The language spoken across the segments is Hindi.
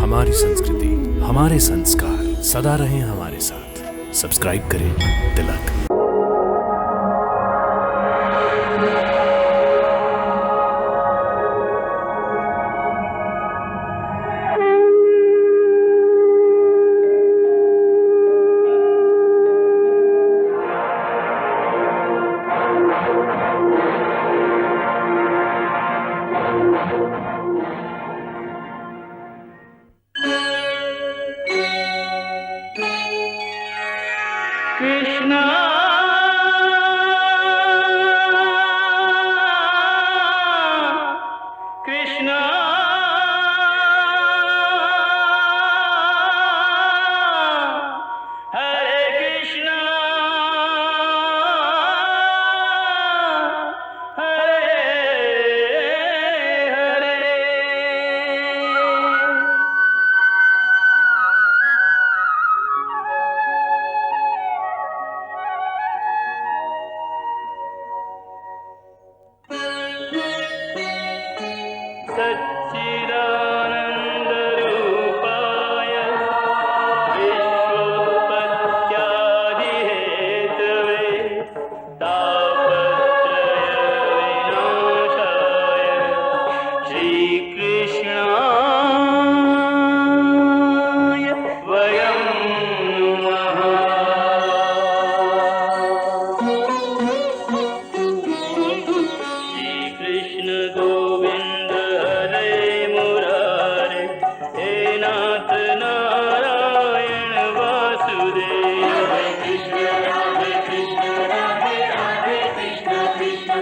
हमारी संस्कृति, हमारे संस्कार सदा रहें हमारे साथ। सब्सक्राइब करें तिलक। कृष्णा कृष्णा हरे कृष्णा हरे हरे। सच्चिदानन्दरूपाय विश्वोत्पत्त्यादिहेतवे तापत्रयविनाशाय श्रीकृष्णाय वयं नमः। श्रीकृष्ण गोविंद हरे मुरारे, हे नाथ नारायण वासुदेव। हरे कृष्ण राधे कृष्ण कृष्ण कृष्ण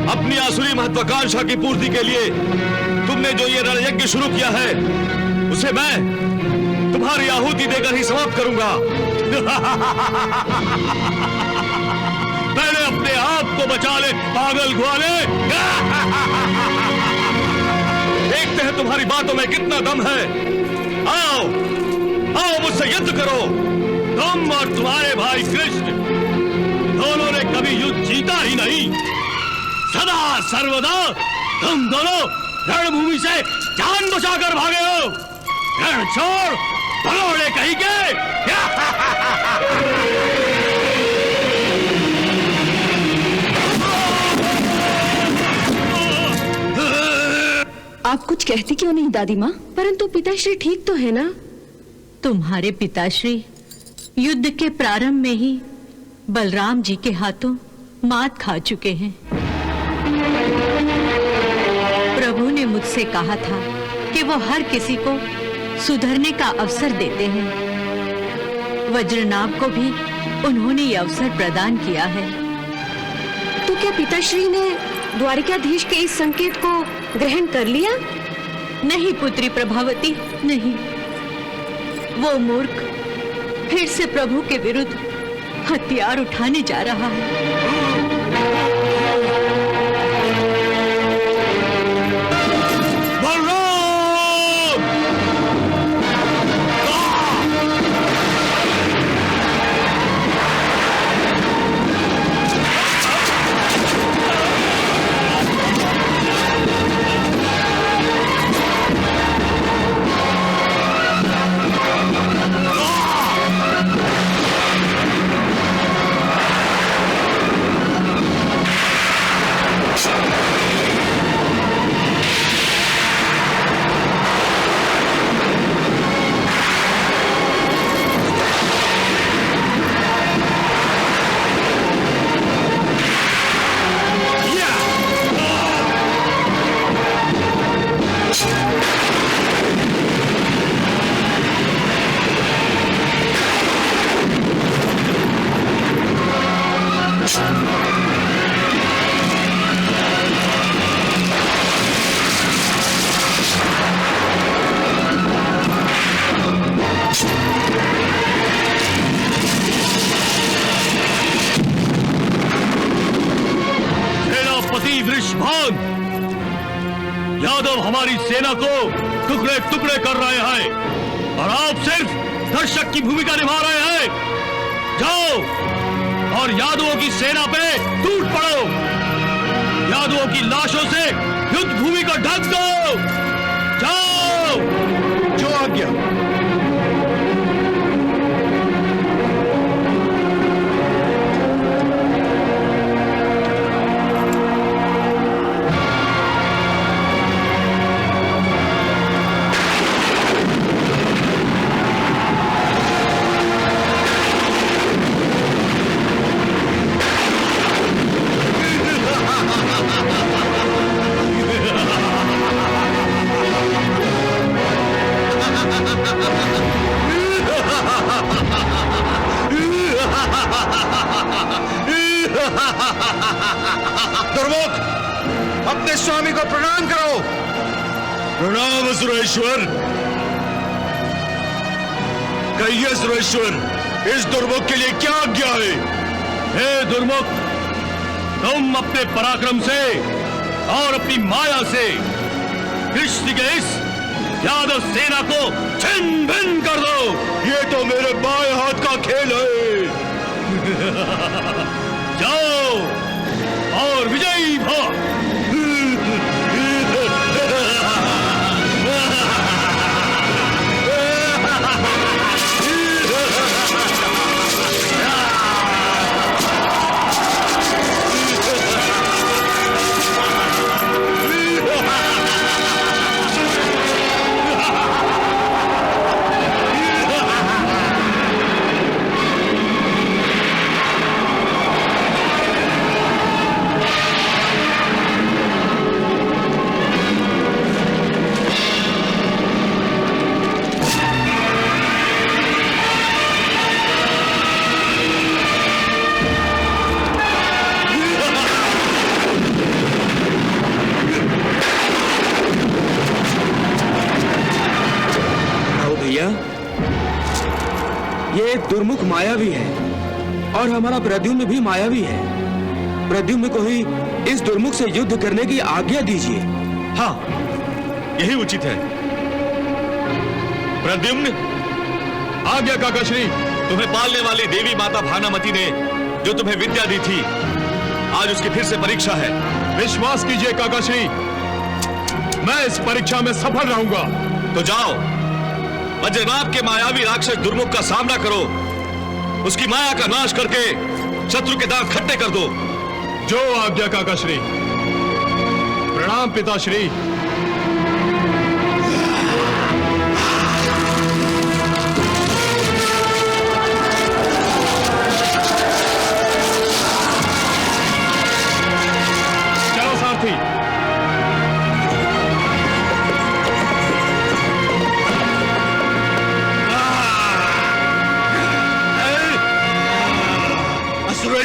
अपनी आसुरी महत्वाकांक्षा की पूर्ति के लिए तुमने जो ये रणयज्ञ शुरू किया है, उसे मैं तुम्हारी आहुति देकर ही समाप्त करूंगा। पहले अपने आप को बचा ले पागल ग्वाले। देखते हैं तुम्हारी बातों में कितना दम है। आओ आओ मुझसे युद्ध करो। तुम और तुम्हारे भाई कृष्ण दोनों ने कभी युद्ध जीता ही नहीं। सदा सर्वदा तुम दोनों रणभूमि से जान बचाकर भागे हो। रण छोड़ भगोड़े कहीं के। आप कुछ कहती क्यों नहीं दादी माँ? परंतु पिताश्री ठीक तो है ना? तुम्हारे पिताश्री युद्ध के प्रारंभ में ही बलराम जी के हाथों मात खा चुके हैं। प्रभु ने मुझसे कहा था कि वो हर किसी को सुधरने का अवसर देते हैं। वज्रनाभ को भी उन्होंने ये अवसर प्रदान किया है। तो क्या पिताश्री ने द्वारिकाधीश के इस संकेत को ग्रहण कर लिया? नहीं पुत्री प्रभावती, नहीं। वो मूर्ख फिर से प्रभु के विरुद्ध हथियार उठाने जा रहा है। यादव हमारी सेना को टुकड़े टुकड़े कर रहे हैं और आप सिर्फ दर्शक की भूमिका निभा रहे हैं। जाओ और यादवों की सेना पे टूट पड़ो। यादवों की लाशों से युद्ध भूमि को ढक दो। जाओ। जो आज्ञा। दुर्मुख, अपने स्वामी को प्रणाम करो। प्रणाम असुरेश्वर। कहिए सुरेश्वर, इस दुर्मुख के लिए क्या आज्ञा है? हे दुर्मुख, तुम अपने पराक्रम से और अपनी माया से कृष्ण के इस यादव सेना को छिन्न भिन्न कर दो। ये तो मेरे बाएं हाथ का खेल है। जाओ और विजयी भव। ये दुर्मुख मायावी है और हमारा प्रद्युम्न भी मायावी है। प्रद्युम्न को ही इस दुर्मुख से युद्ध करने की आज्ञा दीजिए। हाँ, यही उचित है। प्रद्युम्न, आज्ञा काकाश्री। तुम्हें पालने वाली देवी माता भानामती ने जो तुम्हें विद्या दी थी, आज उसकी फिर से परीक्षा है। विश्वास कीजिए काकाश्री, मैं इस परीक्षा में सफल रहूंगा। तो जाओ, वज्रनाभ के मायावी राक्षस दुर्मुख का सामना करो, उसकी माया का नाश करके शत्रु के दांत खट्टे कर दो। जो आज्ञा काकाश्री। प्रणाम पिताश्री।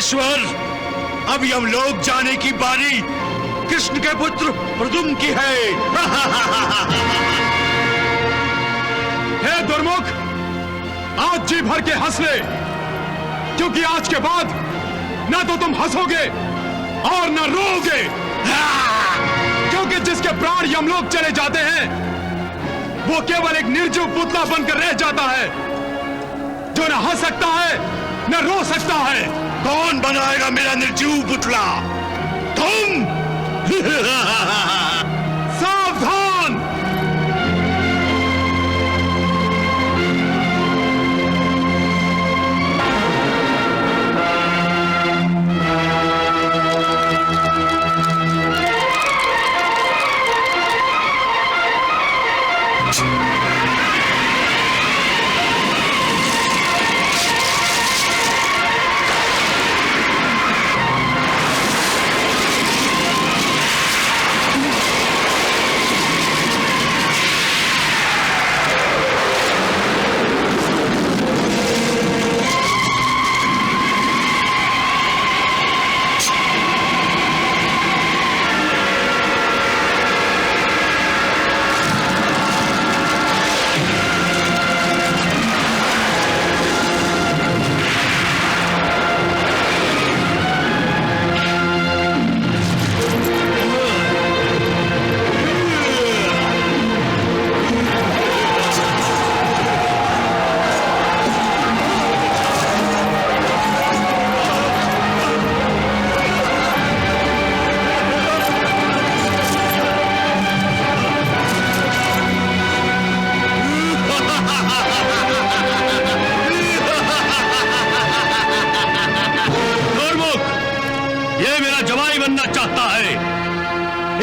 असुरेश्वर, अब यमलोक जाने की बारी कृष्ण के पुत्र प्रद्युम्न की है। हे दुर्मुख, आज जी भर के हंस ले, क्योंकि आज के बाद ना तो तुम हंसोगे और ना रोओगे। क्योंकि जिसके प्राण यमलोक चले जाते हैं वो केवल एक निर्जीव पुतला बनकर रह जाता है, जो ना हंस सकता है ना रो सकता है। कौन बनाएगा मेरा निर्जीव पुतला? तुम। सावधान!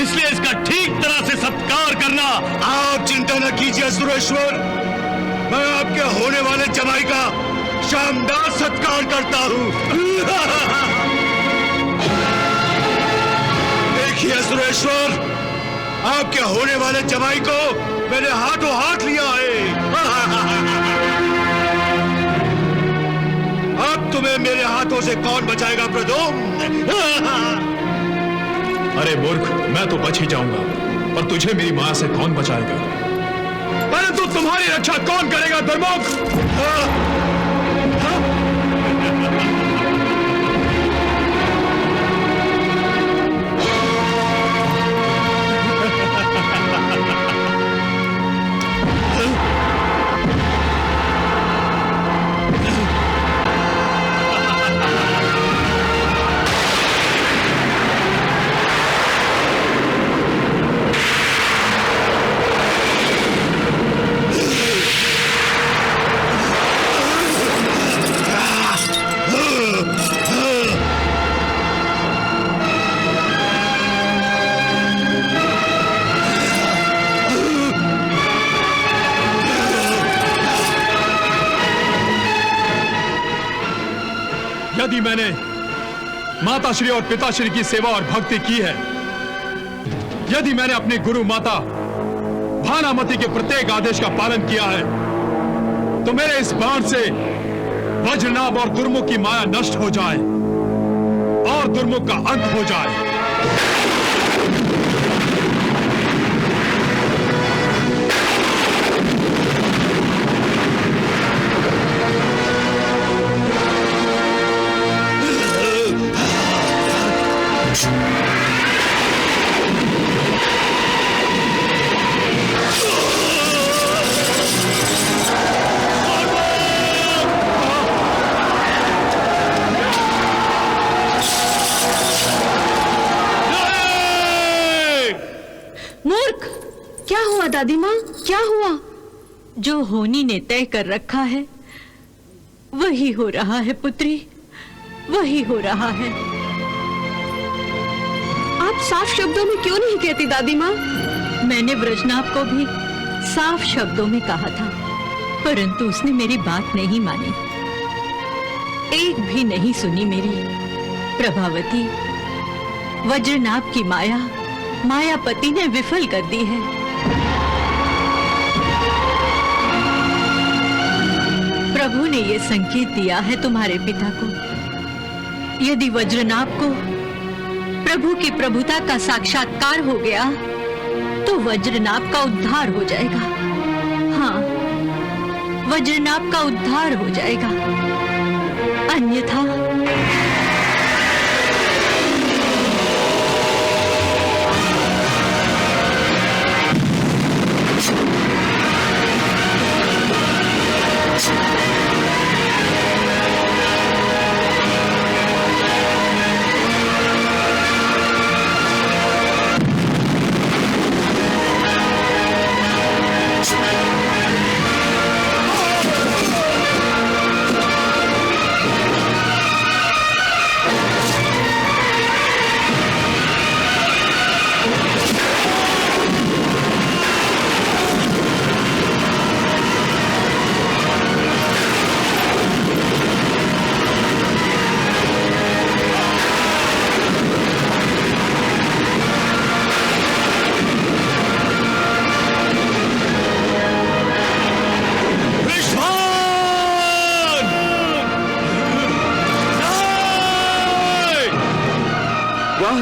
इसलिए इसका ठीक तरह से सत्कार करना। आप चिंता न कीजिए असुरेश्वर, मैं आपके होने वाले जमाई का शानदार सत्कार करता हूं। देखिए असुरेश्वर, आपके होने वाले जमाई को मैंने हाथों हाथ लिया है। अब तुम्हें मेरे हाथों से कौन बचाएगा प्रद्युम्न? अरे मूर्ख, मैं तो बच ही जाऊंगा, पर तुझे मेरी मां से कौन बचाएगा? परंतु तुम्हारी रक्षा कौन करेगा दुर्मुख? यदि मैंने माताश्री और पिताश्री की सेवा और भक्ति की है, यदि मैंने अपनी गुरु माता भानामती के प्रत्येक आदेश का पालन किया है, तो मेरे इस बाण से वज्रनाभ और दुर्मुख की माया नष्ट हो जाए और दुर्मुख का अंत हो जाए। दादी माँ, क्या हुआ? जो होनी ने तय कर रखा है वही हो रहा है पुत्री, वही हो रहा है। आप साफ शब्दों में क्यों नहीं कहती दादी माँ? मैंने व्रजनाभ को भी साफ शब्दों में कहा था, परंतु उसने मेरी बात नहीं मानी, एक भी नहीं सुनी मेरी। प्रभावती, वज्रनाभ की माया मायापति ने विफल कर दी है। प्रभु ने यह संकेत दिया है तुम्हारे पिता को यदि वज्रनाभ को प्रभु की प्रभुता का साक्षात्कार हो गया तो वज्रनाभ का उद्धार हो जाएगा। हाँ, वज्रनाभ का उद्धार हो जाएगा, अन्यथा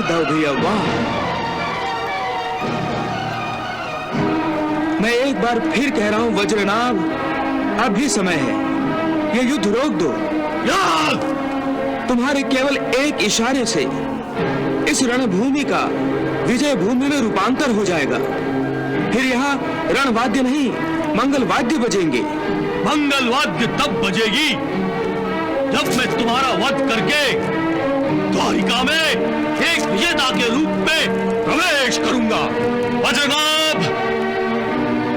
दाऊ भैया वाह। मैं एक बार फिर कह रहा हूं वज्रनाभ, अब भी समय है, ये युद्ध रोक दो। तुम्हारे केवल एक इशारे से इस रणभूमि का विजय भूमि में रूपांतर हो जाएगा। फिर यहाँ रणवाद्य नहीं मंगल वाद्य बजेंगे। मंगल वाद्य तब बजेगी जब मैं तुम्हारा वध करके द्वारिका में एक विजेता के रूप में प्रवेश करूंगा। वज्रनाभ,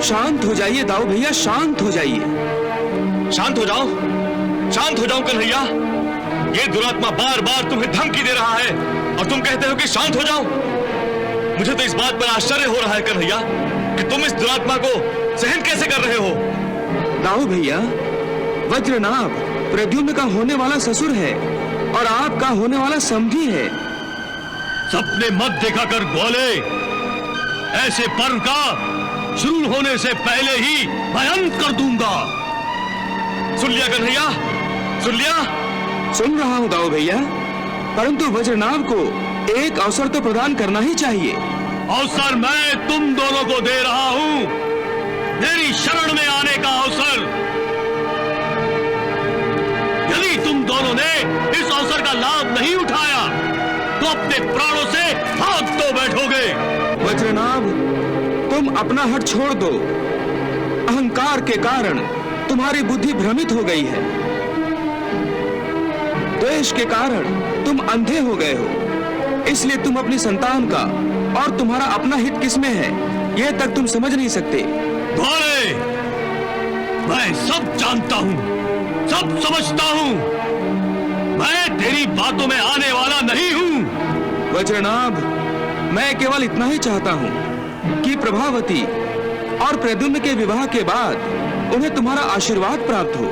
शांत हो जाइए दाऊ भैया, शांत हो जाइए। शांत हो जाओ, शांत हो जाओ कन्हैया। ये दुरात्मा बार बार तुम्हें धमकी दे रहा है और तुम कहते हो कि शांत हो जाओ। मुझे तो इस बात पर आश्चर्य हो रहा है कन्हैया कि तुम इस दुरात्मा को सहन कैसे कर रहे हो। दाऊ भैया, वज्रनाभ प्रद्युम्न का होने वाला ससुर है और आपका होने वाला समधी है। सपने मत देखा कर ग्वाले, ऐसे पर्व का शुरू होने से पहले ही मैं अंत कर दूंगा। सुन लिया कन्हैया, सुन लिया? सुन रहा हूं दाऊ भैया, परंतु वज्रनाभ को एक अवसर तो प्रदान करना ही चाहिए। अवसर मैं तुम दोनों को दे रहा हूं, मेरी शरण में आने का अवसर। यदि तुम दोनों ने इस अवसर का लाभ नहीं उठाया तो अपने प्राणों से हाथ धो बैठोगे। वज्रनाभ, तुम अपना हट छोड़ दो। अहंकार के कारण तुम्हारी बुद्धि भ्रमित हो गई है। द्वेष के कारण तुम अंधे हो गए हो, इसलिए तुम अपनी संतान का और तुम्हारा अपना हित किसमें है यह तक तुम समझ नहीं सकते। ग्वाले, मैं सब जानता हूं, सब समझता हूं। मैं तेरी बातों में आने वाला नहीं हूं। वज्रनाभ, मैं केवल इतना ही चाहता हूं कि प्रभावती और प्रद्युम्न के विवाह के बाद उन्हें तुम्हारा आशीर्वाद प्राप्त हो।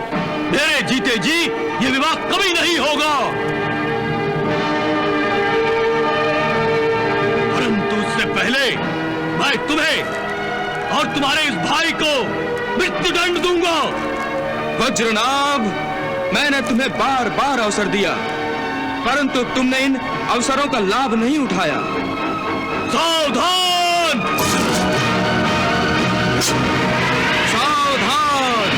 मेरे जीते जी ये विवाह कभी नहीं होगा, परंतु उससे पहले मैं तुम्हें और तुम्हारे इस भाई को मृत्युदंड दूंगा। वज्रनाभ, मैंने तुम्हें बार बार अवसर दिया, परंतु तुमने इन अवसरों का लाभ नहीं उठाया। सावधान! सावधान!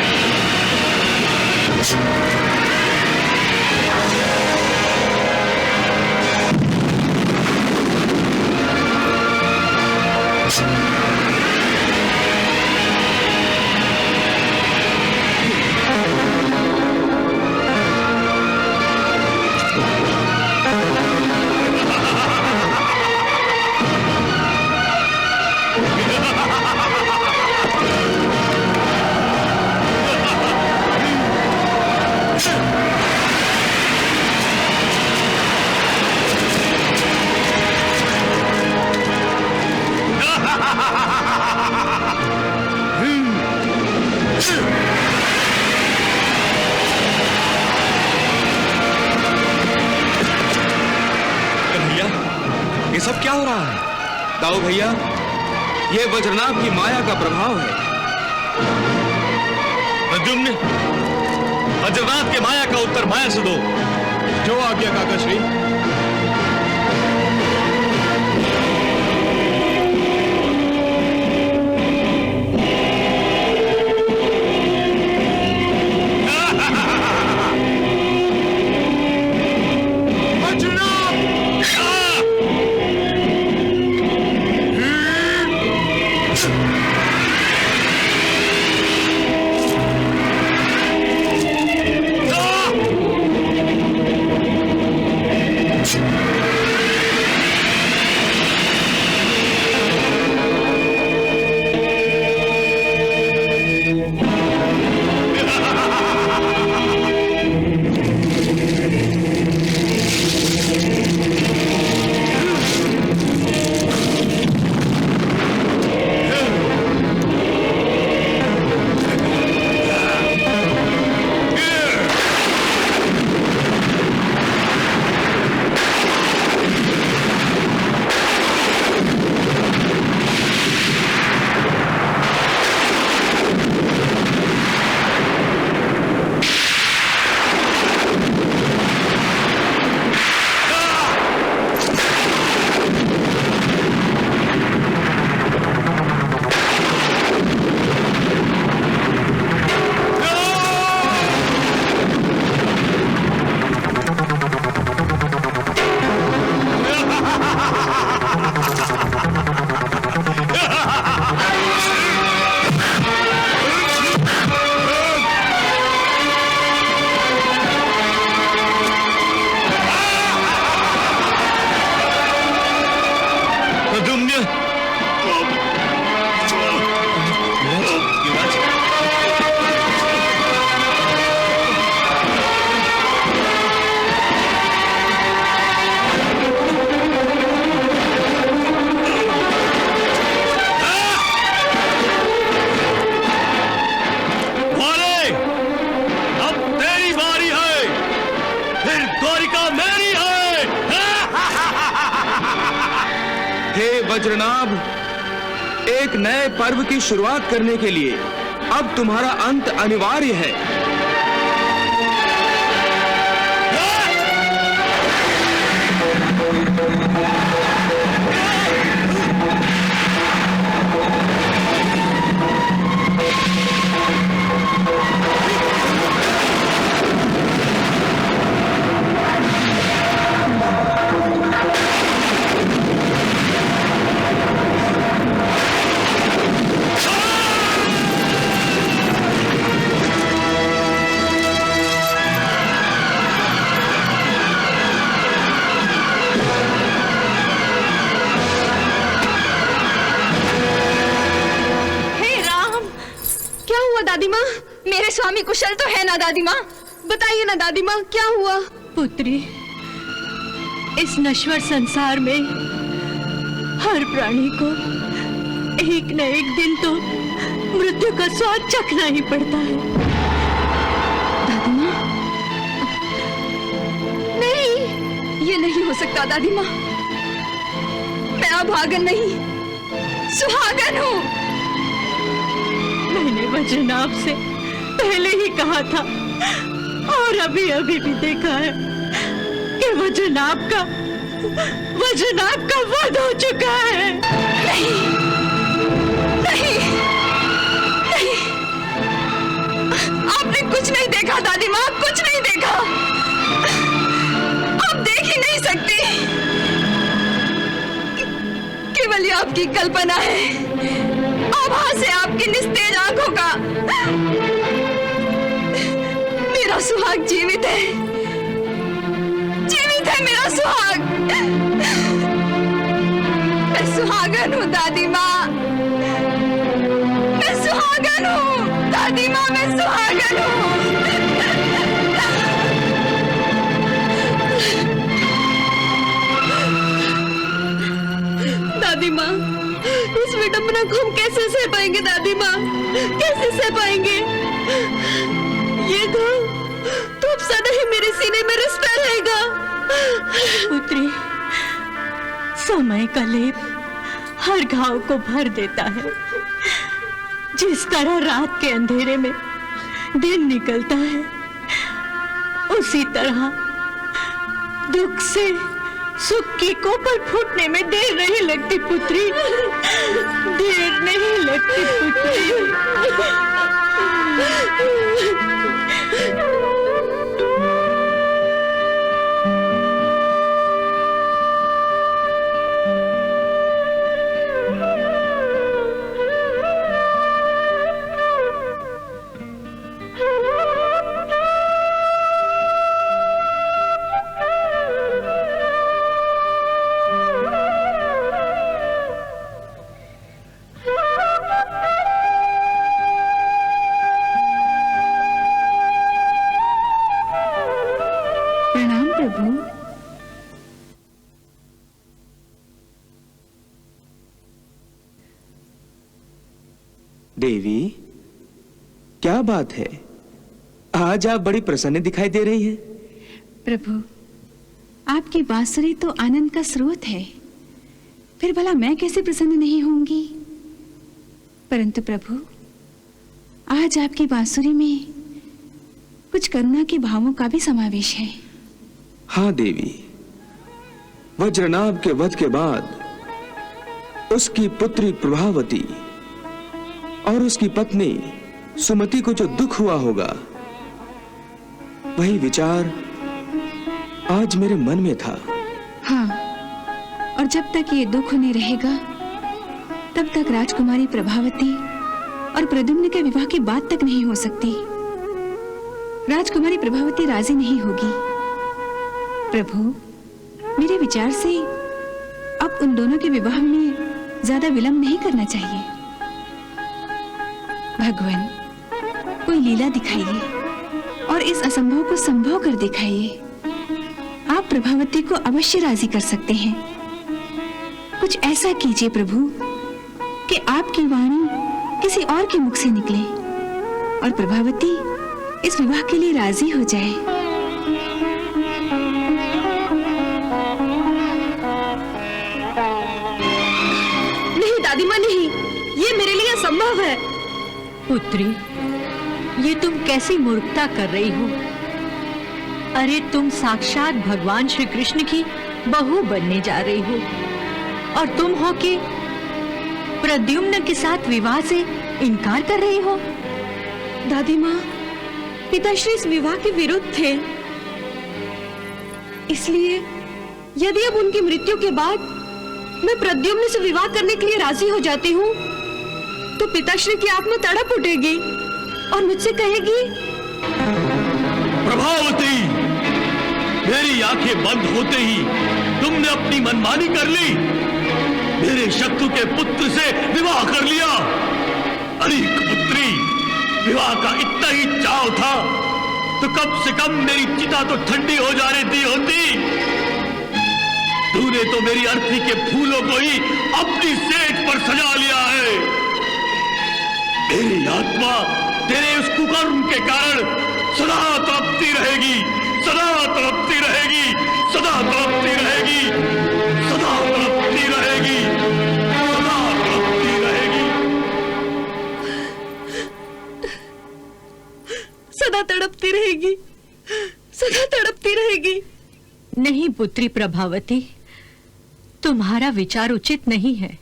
ये सब क्या हो रहा है? दाऊ भैया, ये वज्रनाभ की माया का प्रभाव है। प्रद्युम्न, वज्रनाभ के माया का उत्तर माया से दो। जो आज्ञा काका श्री। वज्रनाभ, एक नए पर्व की शुरुआत करने के लिए अब तुम्हारा अंत अनिवार्य है। दादी माँ, मेरे स्वामी कुशल तो है ना दादी माँ? बताइए ना दादी माँ, क्या हुआ? पुत्री, इस नश्वर संसार में हर प्राणी को एक न एक दिन तो मृत्यु का स्वाद चखना ही पड़ता है। दादी माँ, नहीं, ये नहीं हो सकता दादी माँ। मैं अभागन नहीं, सुहागन हूँ। मैंने वज्रनाभ से पहले ही कहा था और अभी अभी भी देखा है कि वज्रनाभ का वध हो चुका है। नहीं, नहीं, नहीं, आपने कुछ नहीं देखा दादी माँ, कुछ नहीं देखा। आप देख ही नहीं सकती। केवल ये आपकी कल्पना है, आभास है आपकी निस्तेज आंखों का। मेरा सुहाग जीवित है, जीवित है मेरा सुहाग। मैं सुहागन हूँ दादी माँ, मैं सुहागन हूँ दादी माँ, मैं सुहागन हूँ। दादी माँ, इस विडंबना को हम कैसे सह पाएंगे दादी माँ, कैसे सह पाएंगे? ये घाव तो अब सदा ही मेरे सीने में रिसता रहेगा। पुत्री, समय का लेप हर घाव को भर देता है। जिस तरह रात के अंधेरे में दिन निकलता है, उसी तरह दुख से सुख की कोपल फूटने में देर नहीं लगती पुत्री, देर नहीं लगती पुत्री। प्रणाम प्रभु। देवी, क्या बात है? आज आप बड़ी प्रसन्न दिखाई दे रही हैं। प्रभु, आपकी बांसुरी तो आनंद का स्रोत है, फिर भला मैं कैसे प्रसन्न नहीं होंगी? परंतु प्रभु, आज आपकी बांसुरी में कुछ करुणा के भावों का भी समावेश है। हाँ देवी, वज्रनाभ के वध के बाद उसकी पुत्री प्रभावती और उसकी पत्नी सुमति को जो दुख हुआ होगा, वही विचार आज मेरे मन में था। हाँ, और जब तक ये दुख उन्हें रहेगा, तब तक राजकुमारी प्रभावती और प्रद्युम्न के विवाह की बात तक नहीं हो सकती। राजकुमारी प्रभावती राजी नहीं होगी। प्रभु, मेरे विचार से अब उन दोनों के विवाह में ज्यादा विलंब नहीं करना चाहिए। भगवान, कोई लीला दिखाइए और इस असंभव को संभव कर दिखाइए। आप प्रभावती को अवश्य राजी कर सकते हैं। कुछ ऐसा कीजिए प्रभु कि आपकी वाणी किसी और के मुख से निकले और प्रभावती इस विवाह के लिए राजी हो जाए। नहीं दादी माँ, नहीं, ये मेरे लिए असंभव है। पुत्री, ये तुम कैसी मूर्खता कर रही हो? अरे तुम साक्षात भगवान श्री कृष्ण की बहू बनने जा रही हो और तुम हो कि प्रद्युम्न के साथ विवाह से इनकार कर रही हो। दादी माँ, पिताश्री इस विवाह के विरुद्ध थे, इसलिए यदि अब उनकी मृत्यु के बाद मैं प्रद्युम्न से विवाह करने के लिए राजी हो जाती हूँ, तो पिताश्री की आत्मा तड़प उठेगी और मुझसे कहेगी, प्रभावती, मेरी आंखें बंद होते ही तुमने अपनी मनमानी कर ली, मेरे शत्रु के पुत्र से विवाह कर लिया। अरे पुत्री, विवाह का इतना ही चाव था तो कम से कम मेरी चिता तो ठंडी हो जाने दी होती। तूने तो मेरी अर्थी के फूलों को ही अपनी सेज पर सजा लिया है। मेरी आत्मा तेरे उस कुकर्म के कारण सदा तड़पती रहेगी, सदा तड़पती रहेगी, सदा तड़पती रहेगी, सदा तड़पती रहेगी, सदा तड़पती रहेगी। सदा तड़पती रहेगी, सदा तड़पती रहेगी। नहीं पुत्री प्रभावती, तुम्हारा विचार उचित नहीं है।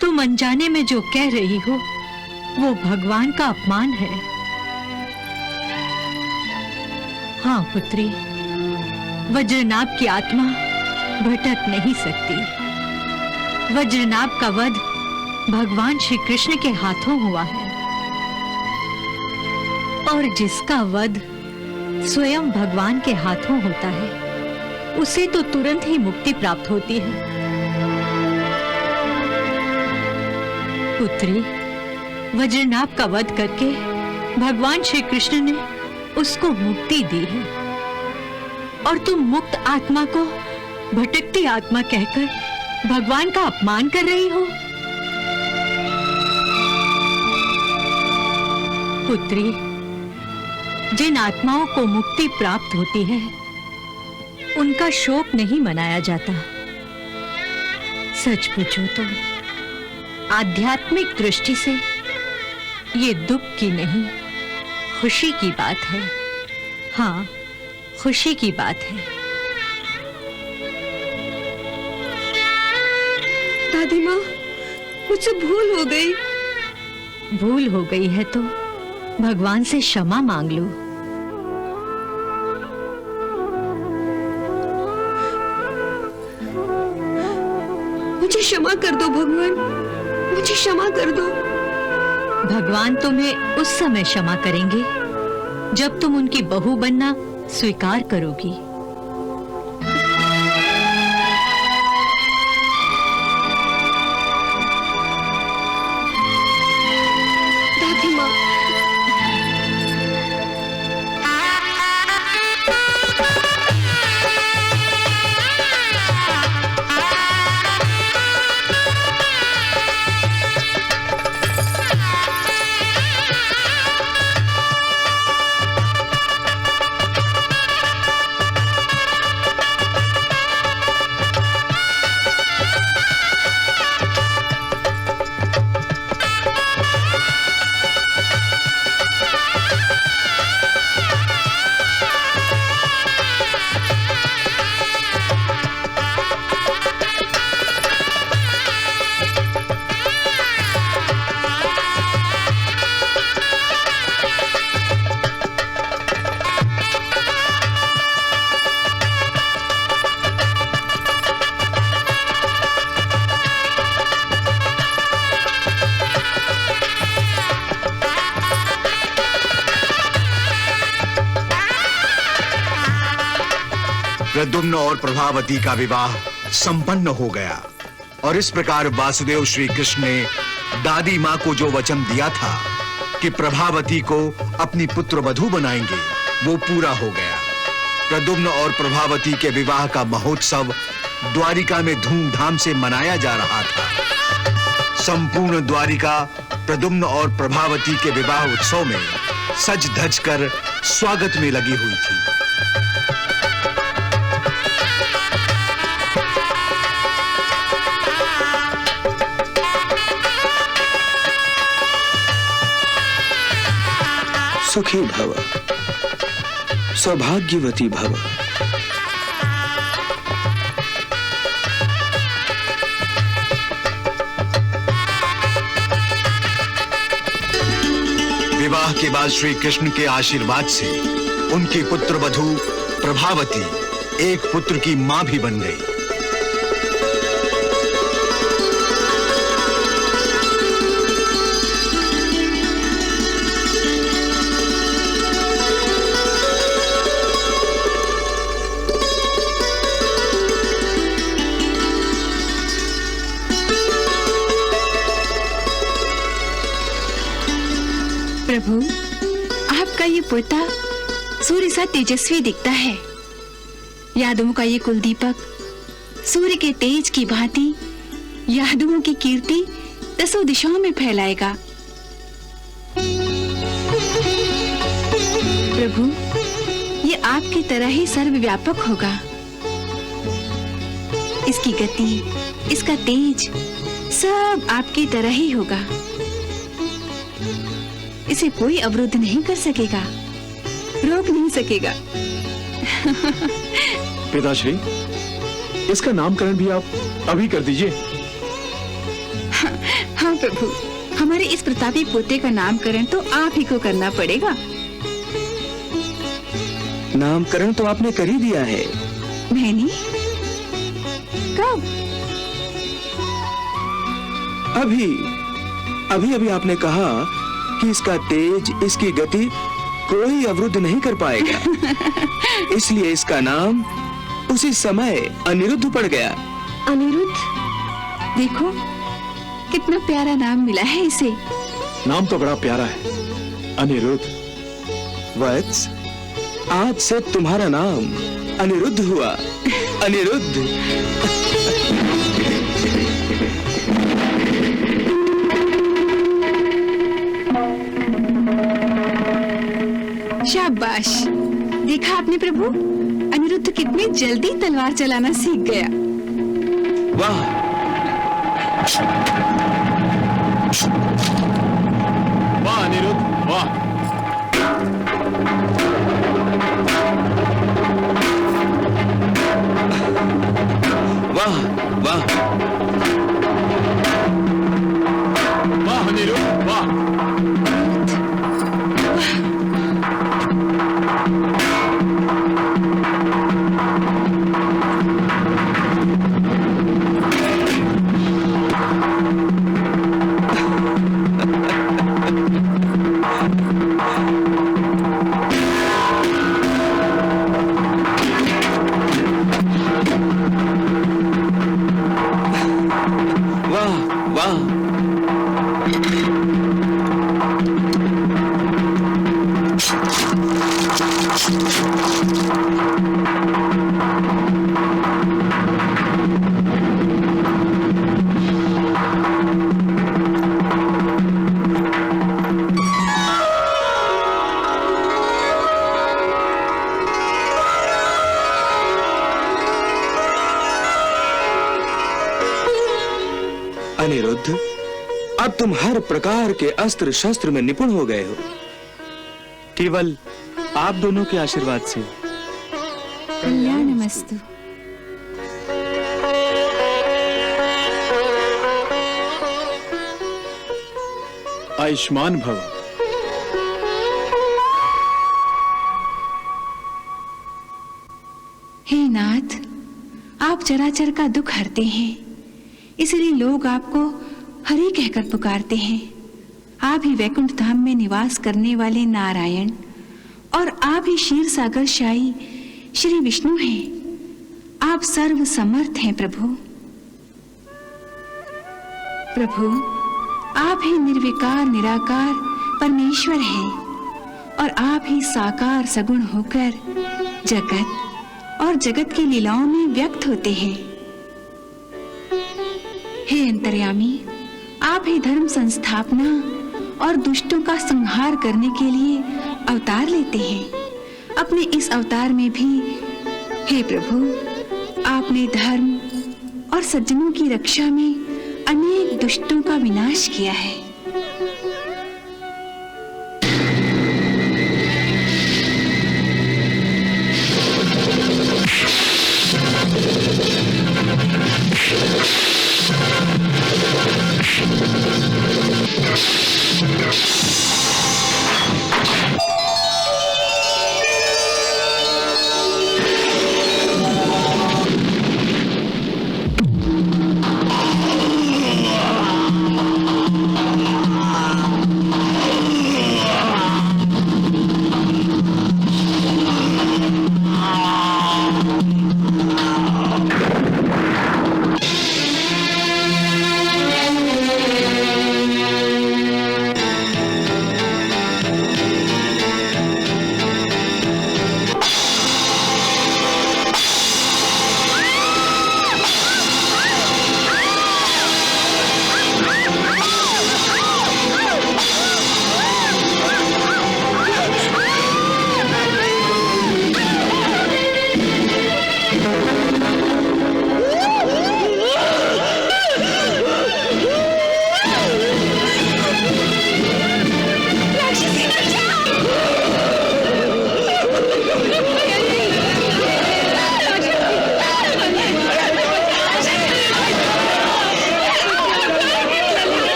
तुम अनजाने में जो कह रही हो वो भगवान का अपमान है। हाँ पुत्री, वज्रनाभ की आत्मा भटक नहीं सकती। वज्रनाभ का वध भगवान श्री कृष्ण के हाथों हुआ है और जिसका वध स्वयं भगवान के हाथों होता है उसे तो तुरंत ही मुक्ति प्राप्त होती है। पुत्री, वज्रनाभ का वध करके भगवान श्री कृष्ण ने उसको मुक्ति दी है और तुम मुक्त आत्मा को भटकती आत्मा कहकर भगवान का अपमान कर रही हो। पुत्री, जिन आत्माओं को मुक्ति प्राप्त होती है उनका शोक नहीं मनाया जाता। सच पूछो तो आध्यात्मिक दृष्टि से ये दुख की नहीं, खुशी की बात है। हाँ, खुशी की बात है दादी माँ, मुझसे भूल हो गई। भूल हो गई है तो भगवान से क्षमा मांग लो। मुझे क्षमा कर दो भगवान, मुझे क्षमा कर दो। भगवान तुम्हें उस समय क्षमा करेंगे जब तुम उनकी बहू बनना स्वीकार करोगी। दादी माँ, प्रद्युम्न और प्रभावती का विवाह संपन्न हो गया और इस प्रकार वासुदेव श्री कृष्ण ने दादी माँ को जो वचन दिया था कि प्रभावती को अपनी पुत्र वधू बनाएंगे, वो पूरा हो गया। प्रद्युम्न और प्रभावती के विवाह का महोत्सव द्वारिका में धूमधाम से मनाया जा रहा था। संपूर्ण द्वारिका प्रद्युम्न और प्रभावती के विवाह उत्सव में सज धज कर स्वागत में लगी हुई थी। सुखी भव, सौभाग्यवती भव। विवाह के बाद श्री कृष्ण के आशीर्वाद से उनकी पुत्र वधू प्रभावती एक पुत्र की मां भी बन गई। प्रभु, आपका ये पोता सूर्य सा तेजस्वी दिखता है। यादवों का ये कुलदीपक सूर्य के तेज की भांति यादवों की कीर्ति दसों दिशाओं में फैलाएगा। प्रभु, ये आपकी तरह ही सर्वव्यापक होगा। इसकी गति, इसका तेज सब आपकी तरह ही होगा। इसे कोई अवरुद्ध नहीं कर सकेगा, रोक नहीं सकेगा। पिताश्री, इसका नामकरण भी आप अभी कर दीजिए। हाँ प्रभु, हमारे इस प्रतापी पोते का नामकरण तो आप ही को करना पड़ेगा। नामकरण तो आपने कर ही दिया है। मैंने? कब? अभी आपने कहा कि इसका तेज, इसकी गति कोई अवरुद्ध नहीं कर पाएगा। इसलिए इसका नाम उसी समय अनिरुद्ध पड़ गया। अनिरुद्ध? देखो कितना प्यारा नाम मिला है इसे। नाम तो बड़ा प्यारा है, अनिरुद्ध। वत्स, आज से तुम्हारा नाम अनिरुद्ध हुआ। अनिरुद्ध। शाबाश, देखा आपने प्रभु, अनिरुद्ध कितनी जल्दी तलवार चलाना सीख गया। वाह, वाह अनिरुद्ध, वाह। वाह वाह। अब तुम हर प्रकार के अस्त्र शस्त्र में निपुण हो गए हो। केवल आप दोनों के आशीर्वाद से। कल्याणमस्तु। आयुष्मान भव। हे नाथ, आप चराचर का दुख हरते हैं, इसलिए लोग आपको हरि कहकर पुकारते हैं। आप ही वैकुंठ धाम में निवास करने वाले नारायण और आप ही क्षीर सागर शाही श्री विष्णु हैं। आप सर्व समर्थ हैं प्रभु। प्रभु, आप ही निर्विकार निराकार परमेश्वर हैं और आप ही साकार सगुण होकर जगत और जगत की लीलाओं में व्यक्त होते हैं। हे अंतर्यामी, आप ही धर्म संस्थापना और दुष्टों का संहार करने के लिए अवतार लेते हैं। अपने इस अवतार में भी हे प्रभु, आपने धर्म और सज्जनों की रक्षा में अनेक दुष्टों का विनाश किया है।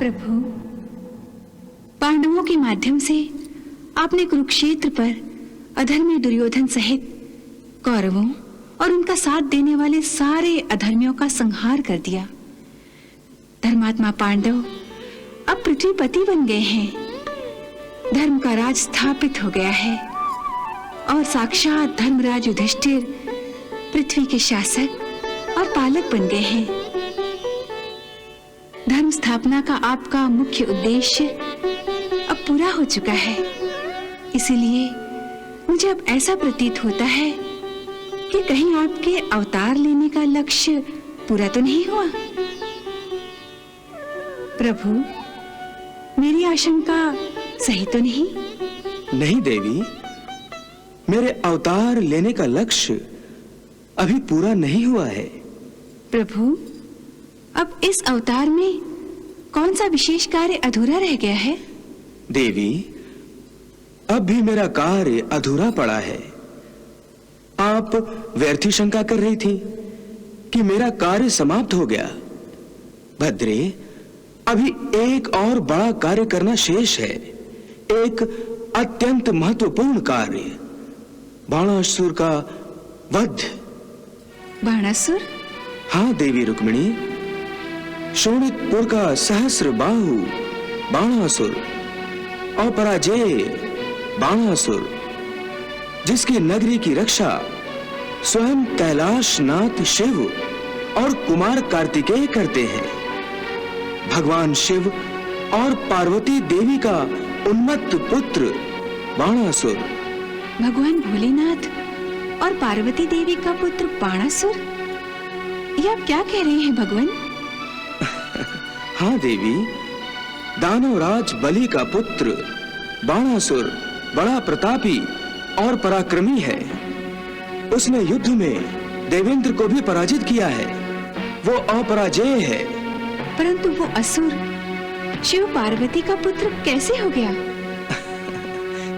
प्रभु, पांडवों के माध्यम से आपने कुरुक्षेत्र पर अधर्मी दुर्योधन सहित कौरवों और उनका साथ देने वाले सारे अधर्मियों का संहार कर दिया। धर्मात्मा पांडव अब पृथ्वीपति बन गए हैं। धर्म का राज स्थापित हो गया है और साक्षात धर्मराज युधिष्ठिर पृथ्वी के शासक और पालक बन गए हैं। धर्म स्थापना का आपका मुख्य उद्देश्य अब पूरा हो चुका है। इसीलिए मुझे अब ऐसा प्रतीत होता है कि कहीं आपके अवतार लेने का लक्ष्य पूरा तो नहीं हुआ। प्रभु, मेरी आशंका सही तो नहीं? नहीं देवी, मेरे अवतार लेने का लक्ष्य अभी पूरा नहीं हुआ है। प्रभु, अब इस अवतार में कौन सा विशेष कार्य अधूरा रह गया है? देवी, अब भी मेरा कार्य अधूरा पड़ा है। आप व्यर्थी शंका कर रही थी कि मेरा कार्य समाप्त हो गया। भद्रे, अभी एक और बड़ा कार्य करना शेष है, एक अत्यंत महत्वपूर्ण कार्य, बाणासुर का वध। बाणासुर? हाँ देवी रुक्मिणी, शोणितपुर का सहस्र बाहु बाणासुर, अपराजेय बाणासुर, जिसकी नगरी की रक्षा स्वयं कैलाशनाथ शिव और कुमार कार्तिकेय करते हैं। भगवान शिव और पार्वती देवी का उन्मत्त पुत्र बाणासुर। भगवान भोलेनाथ और पार्वती देवी का पुत्र बाणासुर? ये आप क्या कह रहे हैं भगवान? हाँ देवी, दानवराज बलि का पुत्र बाणासुर बड़ा प्रतापी और पराक्रमी है। उसने युद्ध में देवेंद्र को भी पराजित किया है। वो अपराजेय है। परंतु वो असुर शिव पार्वती का पुत्र कैसे हो गया?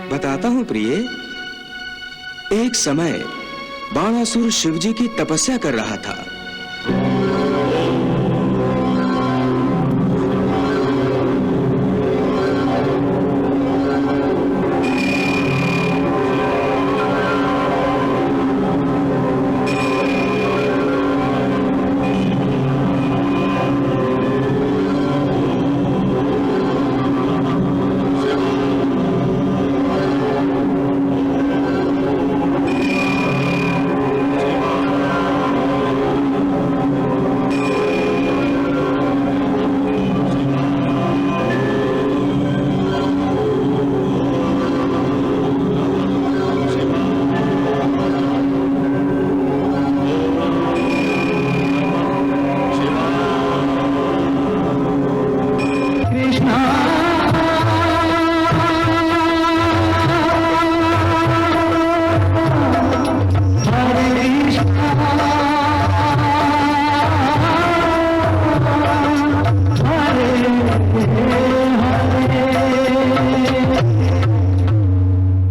बताता हूं प्रिय। एक समय बाणासुर शिवजी की तपस्या कर रहा था।